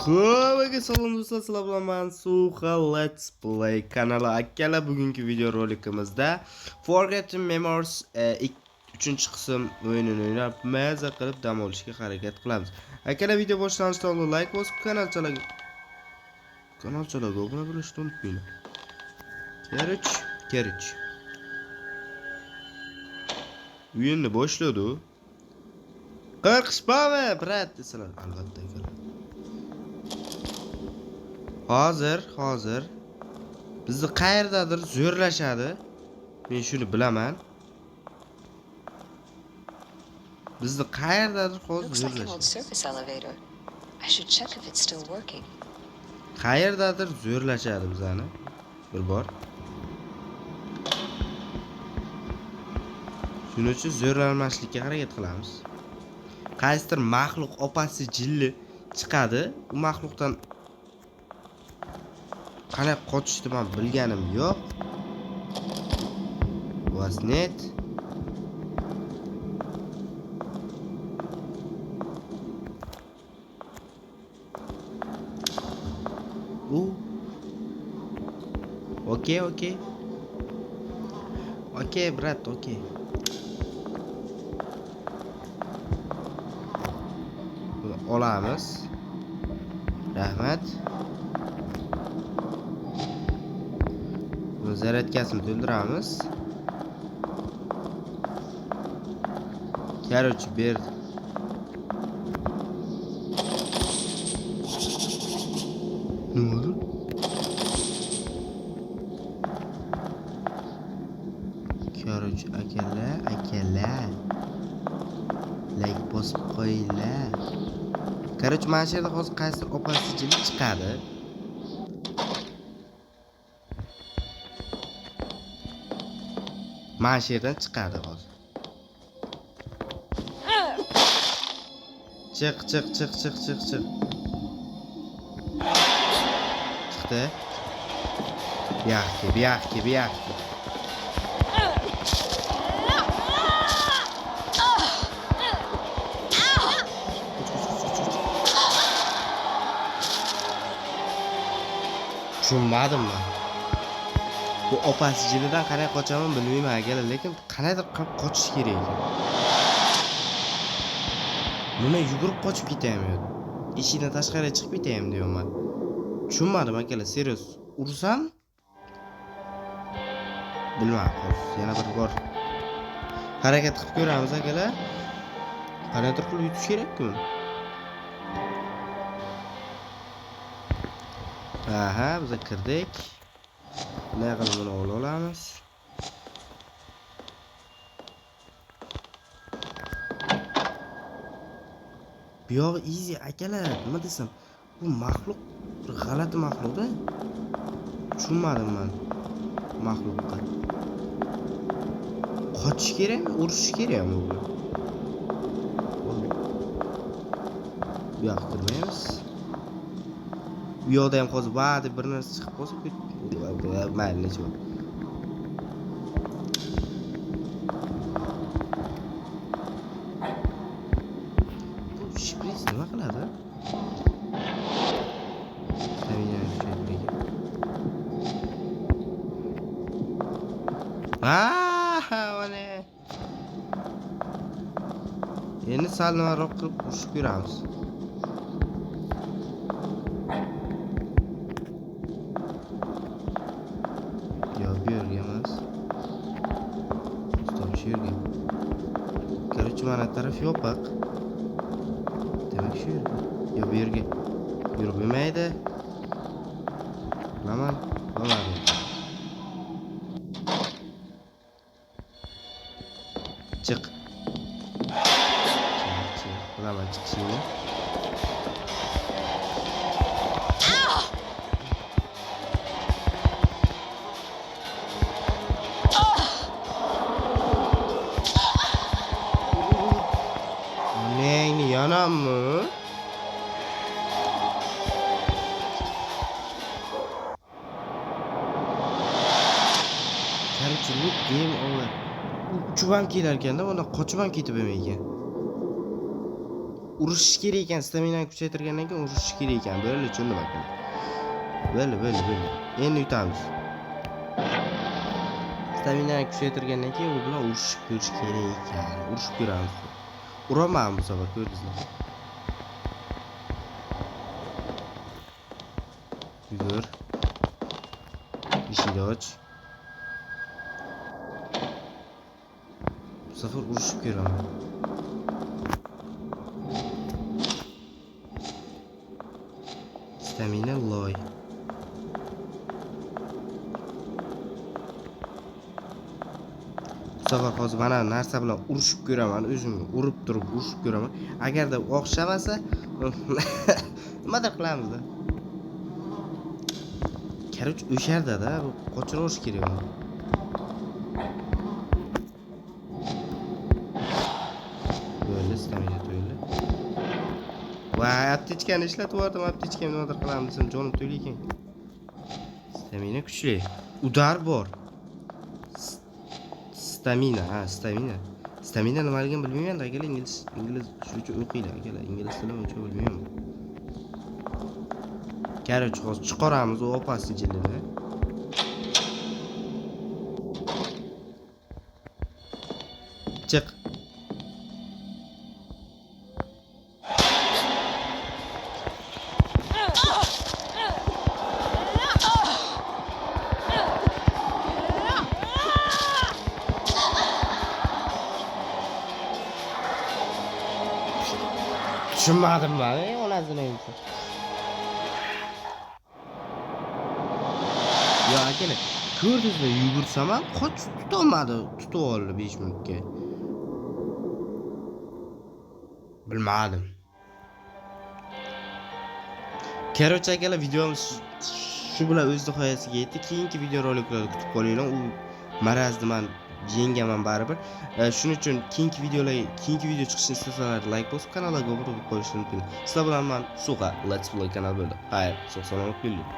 Hammaga salom do'stlar, sizlar bilan men Suha Let's Play kanali akalar. Bugungi video rolikimizda Forgotten Memories 3-qism o'yinini o'ynab maza qilib dam olishga harakat qilamiz. Akalar, video boshlanishidan oldin like bosib kanalchalarga obuna bo'lishni unutmanglar. Kerich. O'yinni boshladi. Qirqishpami, brat desalar, albatta akalar. Hozir bizni qayerdadir zo'rlashadi. Men shuni bilaman. Bizni qayerdadir hozir zo'rlashadi. Qayerdadir zo'rlashadi bizani. Bir bor. Shuning uchun zo'rlanmaslikka harakat qilamiz. Qaysidir maxluq opasi jilli chiqadi. U maxluqdan qanday qochishni men bilganim yo'q. Was net. Okey, brat, okey. Buni olamiz. Rahmat. Buni zaryadkasini to'ldiramiz. Короче, ber. Nima bo'ldi? Короче, akalar. Like bosib qo'yinglar. Короче, mana shu yerda hozir qaysidir opasi jilli chiqadi. Mana shu yerdan chiqadi hozir. Chiq. Chiqdi. Bu yoqqa. Tushunmadim men. Bu opasi jilidan qanday qochaman bilmayman akalar, lekin qanaydir qilib qochish kerak ekan. Buni yugurib qochib ketaymi? Eshikdan tashqariga chiqib ketaymi deyman. Tushunmadim akalar, serios. Ursam? Bilmadim. Yana bir bor harakat qilib ko'ramiz akalar. Qanaydir qilib yutish kerak-ku. Aha, biz kirdik. Nima qilib buni olamiz? Bu yo'q, easy akalar. Nima desam, bu maxluq bir g'alati maxluqda. Tushunmadim men maxluqqa. Qochish kerakmi, urishish kerakmi bu? Bu yoqqa kirmaymiz. Bu yoqda ham hozir ba'zi bir narsa chiqib qolsa, mayli nechun. Bu shpris nima qiladi? Mana. Endi sal nariroq qilib urushib ko'ramiz. Bu yerga emas. Stop, shu yerga. Короче, mana taraf yopiq. Demak shu yerga. Yo, bu yerga. Yurib bo'lmaydi. Bilaman. Bo'lmadi. Chiq. Bilaman chiqishini. Yanamı? Karıçılık game over. Uçup ham kelarkanda, ona qochib ham ketib ekan. urushish kerak ekan, staminani kuchaytirgandan keyin urushish kerak ekan. Böyle tushundim aka. Böyle. Endi yutamiz. Staminani kuchaytirgandan keyin u bilan urushib ko'rish kerak ekan. Urushib ko'ramiz. Uraman bu safar, ko'rdingizmi? Yugur. Eshikni och. Bu safar urushib ko'raman. Stamina loy. Bu safar hozir mana narsa bilan urushib ko'raman, o'zimni urib turib urushib ko'raman. Agarda o'xshamasa, nimadir qilamiz-da. Короче, o'sharda-da, bu qochirib kerak uni. Böyle stamina to'yli. Voy, aptechkani ishlatib yubordim, aptechkani nimadir qilamiz desam, jonim to'yli ekan. Stamina kuchli. Udar bor. Stamina, Stamina nimaligini bilmayman-da, akalar, ingliz shuning o'qinglar, akalar, ingliz tilini uncha bilmayman. Короче, hozir chiqaramiz u opasni jilini. Chiq. Tushunmadim ben. Onasini yumsa. Ya akalar, ko'rdingizmi, yugursam ham qochib tutolmadi. Tutib oldi 5 minutga. Bilmadim. Короче, akalar, videomiz shu bilan o'z nihoyasiga yetdi. Keyingi video roliklarni kutib qolinglar. U marazni men yengaman baribir. Shuning uchun keyingi video chiqishini istasalar like bosib, kanalga obuna bo'lib qolishingiz mumkin. Sizlar bilan men Suqa Let's Play kanali bo'ldi. Xayr, sog' salomat bo'ling.